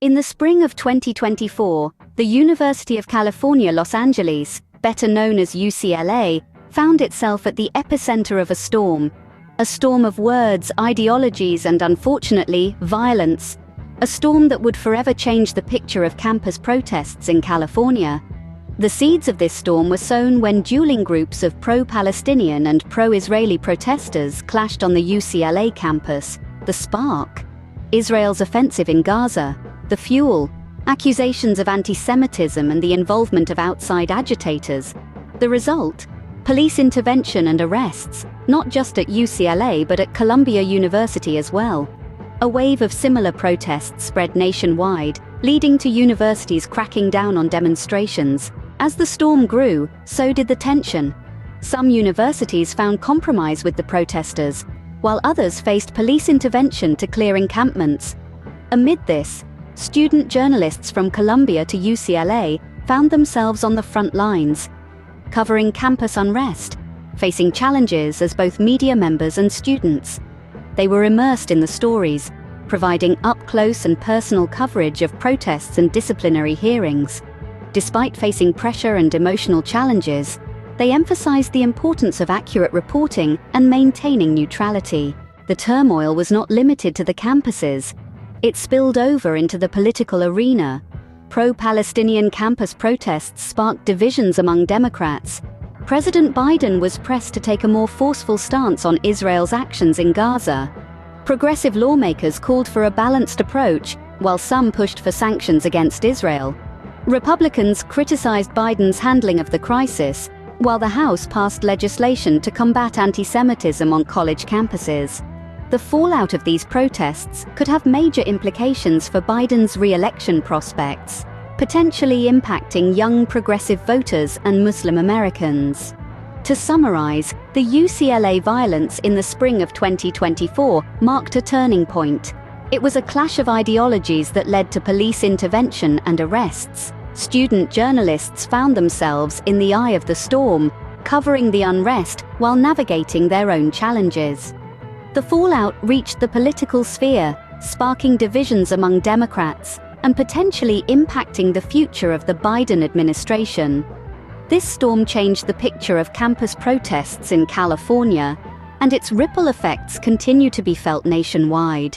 In the spring of 2024, the University of California, Los Angeles, better known as UCLA, found itself at the epicenter of a storm of words, ideologies, and unfortunately, violence. A storm that would forever change the picture of campus protests in California. The seeds of this storm were sown when dueling groups of pro-Palestinian and pro-Israeli protesters clashed on the UCLA campus. The spark: Israel's offensive in Gaza. The fuel: accusations of anti-Semitism and the involvement of outside agitators. The result: police intervention and arrests, not just at UCLA but at Columbia University as well. A wave of similar protests spread nationwide, leading to universities cracking down on demonstrations. As the storm grew, so did the tension. Some universities found compromise with the protesters, while others faced police intervention to clear encampments. Amid this, student journalists from Columbia to UCLA found themselves on the front lines, covering campus unrest, facing challenges as both media members and students. They were immersed in the stories, providing up-close and personal coverage of protests and disciplinary hearings. Despite facing pressure and emotional challenges, they emphasized the importance of accurate reporting and maintaining neutrality. The turmoil was not limited to the campuses. It spilled over into the political arena. Pro-Palestinian campus protests sparked divisions among Democrats. President Biden was pressed to take a more forceful stance on Israel's actions in Gaza. Progressive lawmakers called for a balanced approach, while some pushed for sanctions against Israel. Republicans criticized Biden's handling of the crisis, while the House passed legislation to combat anti-Semitism on college campuses. The fallout of these protests could have major implications for Biden's re-election prospects, potentially impacting young progressive voters and Muslim Americans. To summarize, the UCLA violence in the spring of 2024 marked a turning point. It was a clash of ideologies that led to police intervention and arrests. Student journalists found themselves in the eye of the storm, covering the unrest while navigating their own challenges. The fallout reached the political sphere, sparking divisions among Democrats and potentially impacting the future of the Biden administration. This storm changed the picture of campus protests in California, and its ripple effects continue to be felt nationwide.